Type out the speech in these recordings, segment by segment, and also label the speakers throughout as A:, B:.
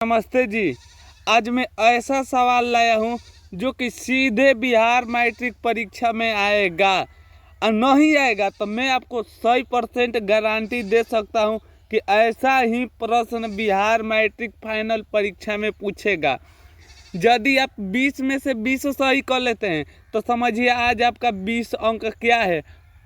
A: नमस्ते जी। आज मैं ऐसा सवाल लाया हूँ जो कि सीधे बिहार मैट्रिक परीक्षा में आएगा और नहीं आएगा तो मैं आपको 100% गारंटी दे सकता हूँ कि ऐसा ही प्रश्न बिहार मैट्रिक फाइनल परीक्षा में पूछेगा। यदि आप 20 में से 20 सही कर लेते हैं तो समझिए आज आपका 20 अंक क्या है,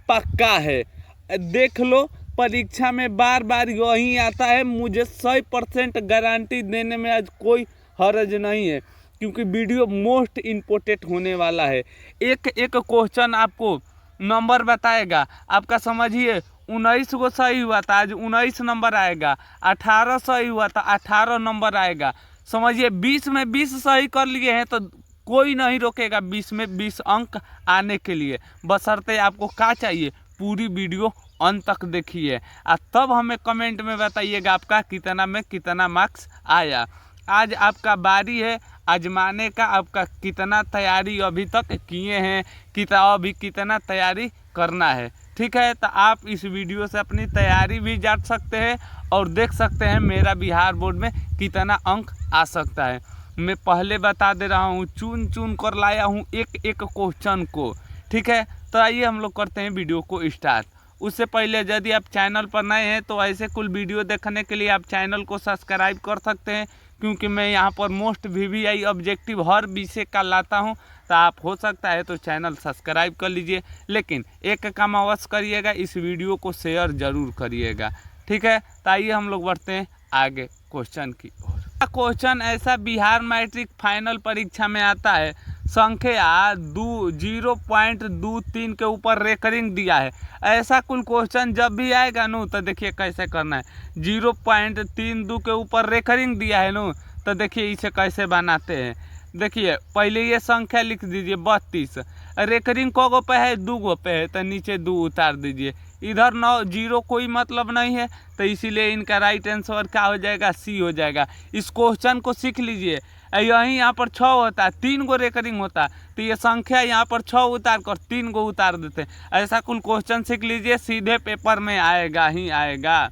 A: पक्का है। देख लो, परीक्षा में बार बार यही आता है। मुझे 100% गारंटी देने में आज कोई हर्ज नहीं है, क्योंकि वीडियो मोस्ट इम्पोर्टेंट होने वाला है। एक एक क्वेश्चन आपको नंबर बताएगा। आपका समझिए 19 को सही हुआ था, आज 19 नंबर आएगा। 18 सही हुआ था, 18 नंबर आएगा। समझिए 20 में 20 सही कर लिए हैं तो कोई नहीं रोकेगा 20 में 20 अंक आने के लिए। बशर्ते आपको क्या चाहिए, पूरी वीडियो अंत तक देखिए और तब हमें कमेंट में बताइएगा आपका कितना में कितना मार्क्स आया। आज आपका बारी है आजमाने का, आपका कितना तैयारी अभी तक किए हैं, अभी कितना तैयारी करना है। ठीक है, तो आप इस वीडियो से अपनी तैयारी भी जान सकते हैं और देख सकते हैं मेरा बिहार बोर्ड में कितना अंक आ सकता है। मैं पहले बता दे रहा हूँ, चुन चुन कर लाया हूँ एक एक क्वेश्चन को। ठीक है, तो आइए हम लोग करते हैं वीडियो को स्टार्ट। उससे पहले यदि आप चैनल पर नए हैं तो ऐसे कुल वीडियो देखने के लिए आप चैनल को सब्सक्राइब कर सकते हैं, क्योंकि मैं यहाँ पर मोस्ट VVI ऑब्जेक्टिव हर विषय का लाता हूँ। तो आप हो सकता है तो चैनल सब्सक्राइब कर लीजिए, लेकिन एक काम अवश्य करिएगा, इस वीडियो को शेयर ज़रूर करिएगा। ठीक है, तो आइए हम लोग बढ़ते हैं आगे क्वेश्चन की ओर। क्वेश्चन ऐसा बिहार मैट्रिक फाइनल परीक्षा में आता है, संख्या 0.23 के ऊपर रेकरिंग दिया है। ऐसा कुल क्वेश्चन जब भी आएगा नो तो देखिए कैसे करना है। 0.32 के ऊपर रेकरिंग दिया है नो, तो देखिए इसे कैसे बनाते हैं। देखिए पहले ये संख्या लिख दीजिए 32, रेकरिंग को पे है 2 पे है तो नीचे 2 उतार दीजिए। इधर 9 0 कोई मतलब नहीं है, तो इसीलिए इनका राइट आंसर क्या हो जाएगा, C हो जाएगा। इस क्वेश्चन को सीख लीजिए। यहीं यहाँ पर 6 होता है, 3 गो रेकरिंग होता, तो ये संख्या यहाँ पर 6 उतार कर 3 गो उतार देते हैं। ऐसा कुल क्वेश्चन सीख लीजिए, सीधे पेपर में आएगा ही आएगा।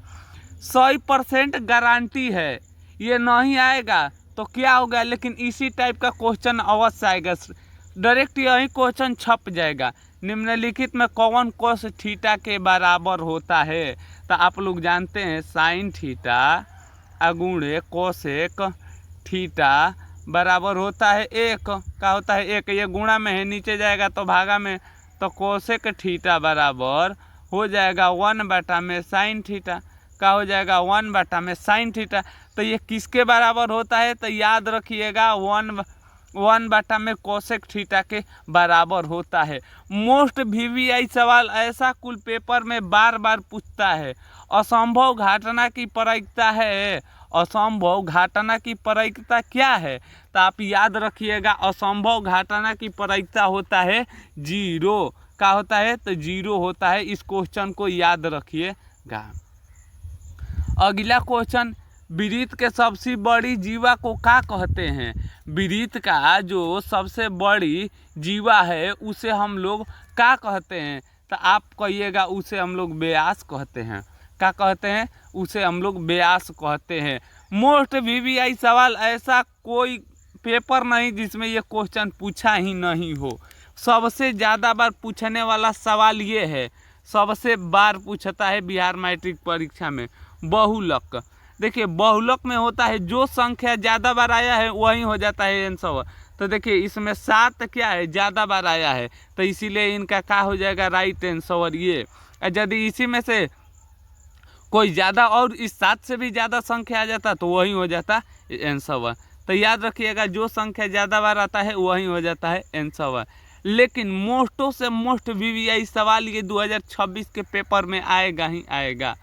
A: 100% गारंटी है। ये नहीं आएगा तो क्या हो गया, लेकिन इसी टाइप का क्वेश्चन अवश्य आएगा। डायरेक्ट यही क्वेश्चन छप जाएगा। निम्नलिखित में कौन कोस थीटा के बराबर होता है? तो आप लोग जानते हैं साइन थीटा अगुणे कोसेक थीटा बराबर होता है 1 का होता है 1। ये गुणा में है, नीचे जाएगा तो भागा में, तो कोसेक थीटा बराबर हो जाएगा 1/में साइन थीटा का हो जाएगा 1/में साइन थीटा। तो ये किसके बराबर होता है, तो याद रखिएगा 1/में कोसेक थीटा के बराबर होता है। मोस्ट VVI सवाल ऐसा कुल पेपर में बार बार पूछता है। असंभव घटना की प्रायिकता है, असंभव घटना की प्रायिकता क्या है, तो आप याद रखिएगा असंभव घटना की प्रायिकता होता है 0 का होता है, तो 0 होता है। इस क्वेश्चन को याद रखिएगा। अगला क्वेश्चन, वृत्त के सबसे बड़ी जीवा को क्या कहते हैं? वृत्त का जो सबसे बड़ी जीवा है उसे हम लोग क्या कहते हैं? तो आप कहिएगा उसे हम लोग व्यास कहते हैं। क्या कहते हैं? उसे हम लोग व्यास कहते हैं। मोस्ट VVI सवाल ऐसा कोई पेपर नहीं जिसमें ये क्वेश्चन पूछा ही नहीं हो। सबसे ज़्यादा बार पूछने वाला सवाल ये है, सबसे बार पूछता है बिहार मैट्रिक परीक्षा में। बहुलक, देखिए बहुलक में होता है जो संख्या ज़्यादा बार आया है वही हो जाता है आंसर। तो देखिए इसमें 7 क्या है, ज़्यादा बार आया है, तो इसीलिए इनका क्या हो जाएगा, राइट आंसर ये। यदि इसी में से कोई ज़्यादा और इस 7 से भी ज़्यादा संख्या आ जाता तो वही हो जाता आंसर। तो याद रखिएगा जो संख्या ज़्यादा बार आता है वही हो जाता है आंसर। लेकिन मोस्टों से मोस्ट VVI सवाल ये 2026 के पेपर में आएगा ही आएगा।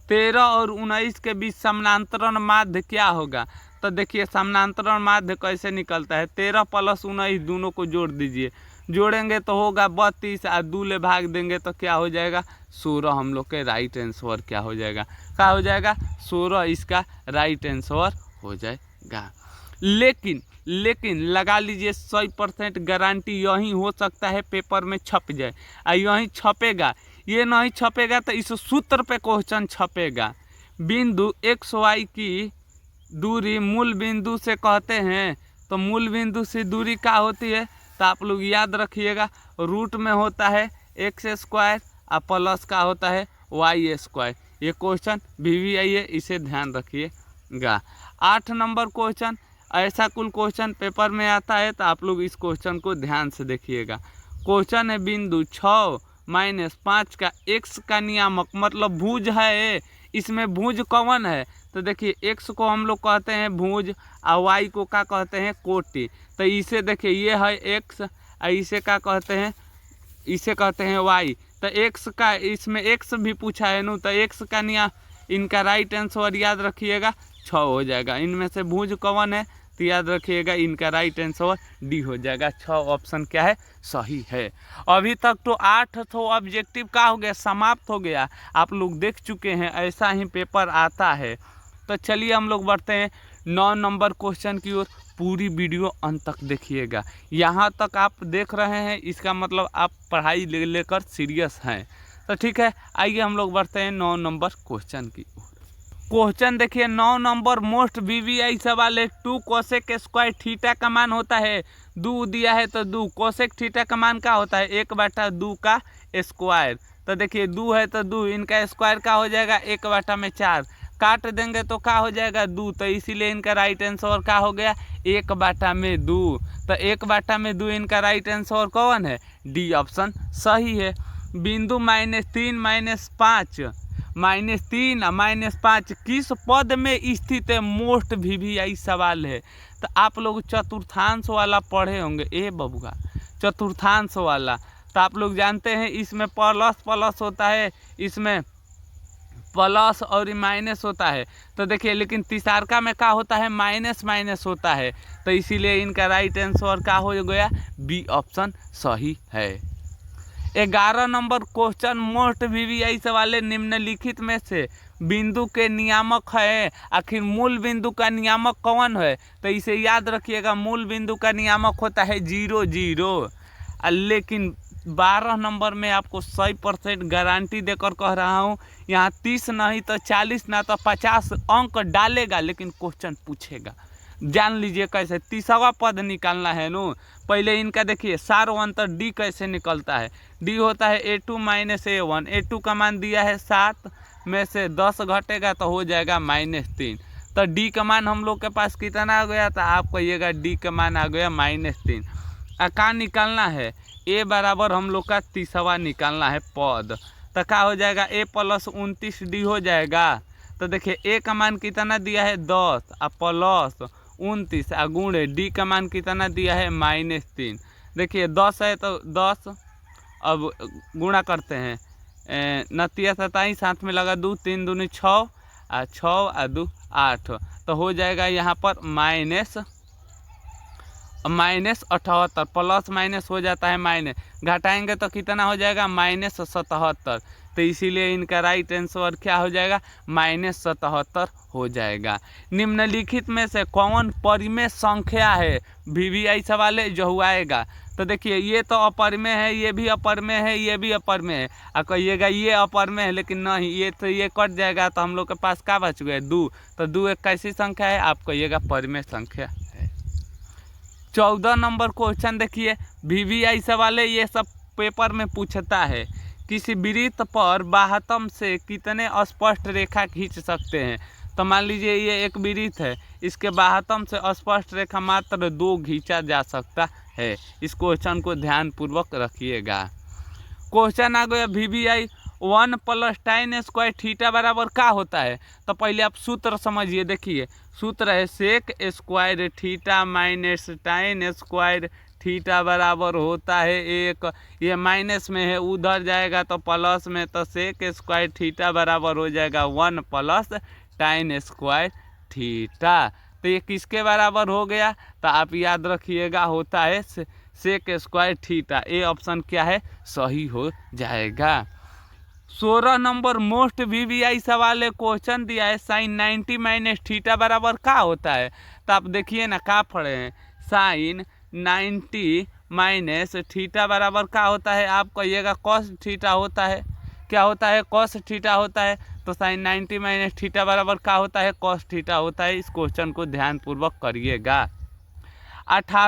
A: 13 और 19 के बीच समानांतरण माध्य क्या होगा? तो देखिए समानांतरण माध्य कैसे निकलता है, 13 + 19 दोनों को जोड़ दीजिए, जोड़ेंगे तो होगा 32 और 2 ले भाग देंगे तो क्या हो जाएगा, 16। हम लोग के राइट आंसर क्या हो जाएगा, क्या हो जाएगा, 16 इसका राइट आंसर हो जाएगा। लेकिन लगा लीजिए 100% गारंटी यही हो सकता है पेपर में छप जाए, और यही छपेगा। ये नहीं छपेगा तो इस सूत्र पे क्वेश्चन छपेगा। बिंदु XY की दूरी मूल बिंदु से कहते हैं, तो मूल बिंदु से दूरी क्या होती है, तो आप लोग याद रखिएगा रूट में होता है एक्स स्क्वायर और प्लस का होता है वाई स्क्वायर। ये क्वेश्चन VVI है, इसे ध्यान रखिएगा। 8 नंबर क्वेश्चन, ऐसा कुल क्वेश्चन पेपर में आता है, तो आप लोग इस क्वेश्चन को ध्यान से देखिएगा। क्वेश्चन है बिंदु 6 - 5 का x का नियामक, मतलब भुज है, इसमें भुज कौन है, तो देखिए x को हम लोग कहते हैं भुज और y को क्या कहते हैं कोटि। तो इसे देखिए ये है x और इसे क्या कहते हैं, इसे कहते हैं y। तो x का, इसमें x भी पूछा है ना, तो x का नियम, इनका राइट आंसर याद रखिएगा 6 हो जाएगा। इनमें से भुज कौन है, तो याद रखिएगा इनका राइट आंसर डी हो जाएगा। 6 ऑप्शन क्या है, सही है। अभी तक तो 8 तो ऑब्जेक्टिव का हो गया, समाप्त हो गया, आप लोग देख चुके हैं, ऐसा ही पेपर आता है। तो चलिए हम लोग बढ़ते हैं 9 नंबर क्वेश्चन की ओर। पूरी वीडियो अंत तक देखिएगा। यहाँ तक आप देख रहे हैं, इसका मतलब आप पढ़ाई लेकर सीरियस हैं। तो ठीक है, आइए हम लोग बढ़ते हैं 9 नंबर क्वेश्चन की ओर। क्वेश्चन देखिए 9 नंबर मोस्ट VVI सवाल है। 2 कोसेक स्क्वायर थीटा का मान होता है, 2 दिया है तो 2 कोसेक थीटा का मान क्या होता है, 1/2 का स्क्वायर। तो देखिए 2 है तो 2, इनका स्क्वायर क्या हो जाएगा 1/4, काट देंगे तो क्या हो जाएगा 2, तो इसीलिए इनका राइट आंसर क्या हो गया 1/2। तो 1/2 इनका राइट आंसर कौन है, डी ऑप्शन सही है। बिंदु -3 - 5 -3 और -5 किस पद में स्थित है, मोस्ट VVI सवाल है। तो आप लोग चतुर्थांश वाला पढ़े होंगे, ए बबुआ चतुर्थांश वाला, तो आप लोग जानते हैं इसमें प्लस प्लस होता है, इसमें प्लस और माइनस होता है। तो देखिए लेकिन तिसारका में क्या होता है, माइनस माइनस होता है, तो इसीलिए इनका राइट आंसर क्या हो गया, बी ऑप्शन सही है। 11 नंबर क्वेश्चन मोस्ट VVI सवाल निम्नलिखित में से बिंदु के नियामक है, आखिर मूल बिंदु का नियामक कौन है, तो इसे याद रखिएगा मूल बिंदु का नियामक होता है 0 0। लेकिन 12 नंबर में आपको 100% गारंटी देकर कह रहा हूँ, यहाँ 30 नहीं तो 40 ना तो 50 अंक डालेगा, लेकिन क्वेश्चन पूछेगा। जान लीजिए कैसे 30वां पद निकालना है नो। पहले इनका देखिए सारवंतर डी कैसे निकलता है, डी होता है A2 - A1। A2 का मान दिया है 7 में से 10 घटेगा तो हो जाएगा -3। तो डी का मान हम लोग के पास कितना आ गया, तो आप कहिएगा डी का मान आ गया -3। का निकालना है ए बराबर हम लोग का 30वां निकालना है पद, तो क्या हो जाएगा A + 29 डी हो जाएगा। तो देखिए ए का मान कितना दिया है 10 और प्लस 29 और गुणे डी का मान कितना दिया है -3। देखिए 10 है तो 10, अब गुणा करते हैं, 29 27 साथ में लगा 2 3 दूनी 6 और 6 और 2 8, तो हो जाएगा यहाँ पर -78, प्लस माइनस हो जाता है माइनस, घटाएंगे तो कितना हो जाएगा -77। तो इसीलिए इनका राइट आंसर क्या हो जाएगा -77 हो जाएगा। निम्नलिखित में से कौन परिमेय संख्या है, VVI सवाल है जो आएगा। तो देखिए ये तो अपरिमेय है, ये भी अपरिमेय है, ये भी अपरिमेय है, और कहिएगा ये अपरिमेय है, लेकिन नहीं, ये तो ये कट जाएगा तो हम लोग के पास क्या बच गए 2। तो 2 एक कैसी संख्या है, आप कहिएगा परिमेय संख्या है। 14 नंबर क्वेश्चन देखिए VVI सवाल है, ये सब पेपर में पूछता है। किसी वृत्त पर बाह्यतम से कितने स्पष्ट रेखा खींच सकते हैं। तो मान लीजिए ये एक वृत्त है, इसके बाह्यतम से स्पष्ट रेखा मात्र 2 खींचा जा सकता है। इस क्वेश्चन को ध्यान पूर्वक रखिएगा। क्वेश्चन आ गया VVI 1 + tan स्क्वायर थीटा बराबर क्या होता है। तो पहले आप सूत्र समझिए, देखिए सूत्र है sec square theta minus tan square theta बराबर होता है 1। ये माइनस में है, उधर जाएगा तो प्लस में, तो सेक स्क्वायर थीटा बराबर हो जाएगा 1 + tan स्क्वायर थीटा। तो ये किसके बराबर हो गया, तो आप याद रखिएगा होता है sec square theta. A option क्या है, सही हो जाएगा। 16 नंबर मोस्ट VVI सवाल है, क्वेश्चन दिया है sin 90 - थीटा बराबर क्या होता है। तो आप देखिए ना क्या पढ़े हैं, sin 90 - थीटा बराबर क्या होता है, आप कहिएगा cos थीटा होता है। क्या होता है, cos थीटा होता है। तो साइन 90 माइनस थीटा बराबर क्या होता है, कॉस थीटा होता है। इस क्वेश्चन को ध्यानपूर्वक करिएगा।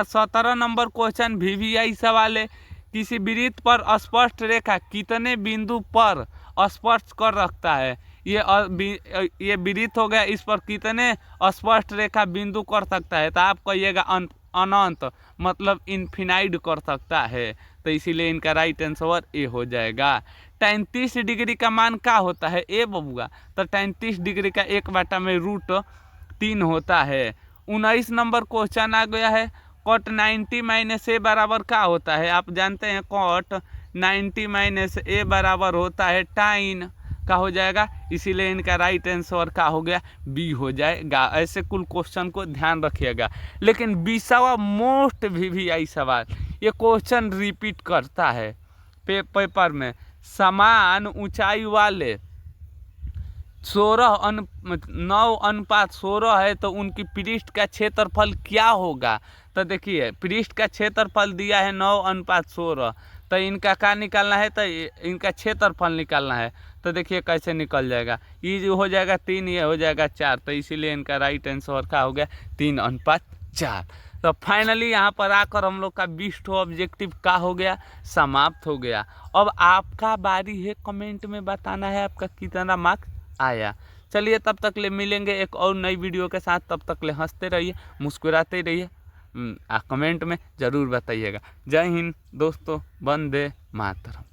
A: 17 नंबर क्वेश्चन VVI सवाल है। किसी वृत्त पर स्पष्ट रेखा कितने बिंदु पर स्पर्श कर रखता है। ये वृत्त हो गया, इस पर कितने स्पष्ट रेखा बिंदु कर सकता है, तो आप कहिएगा अनंत, मतलब इन्फिनाइट कर सकता है। तो इसीलिए इनका राइट आंसर ए हो जाएगा। tan 30 डिग्री का मान क्या होता है ए बबुआ, तो tan 30 डिग्री का 1/√3 होता है। 19 नंबर क्वेश्चन आ गया है। cot 90 माइनस ए बराबर क्या होता है, आप जानते हैं cot 90 माइनस ए बराबर होता है tan का हो जाएगा। इसीलिए इनका राइट आंसर क्या हो गया, बी हो जाएगा। ऐसे कुल क्वेश्चन को ध्यान रखिएगा। लेकिन 20वां मोस्ट VVI सवाल, ये क्वेश्चन रिपीट करता है पेपर में। समान ऊंचाई वाले 9:16 है तो उनकी पृष्ठ का क्षेत्रफल क्या होगा। तो देखिए पृष्ठ का क्षेत्रफल दिया है 9:16, तो इनका क्या निकालना है, तो इनका क्षेत्रफल निकालना है। तो देखिए कैसे निकल जाएगा, ये जो हो जाएगा 3, ये हो जाएगा 4, तो इसीलिए इनका राइट आंसर क्या हो गया 3:4। तो फाइनली यहाँ पर आकर हम लोग का 20 ऑब्जेक्टिव का हो गया, समाप्त हो गया। अब आपका बारी है कमेंट में बताना है आपका कितना मार्क्स आया। चलिए तब तक ले मिलेंगे एक और नई वीडियो के साथ। तब तक ले हंसते रहिए, मुस्कुराते रहिए, कमेंट में ज़रूर बताइएगा। जय हिंद दोस्तों, वंदे मातरम।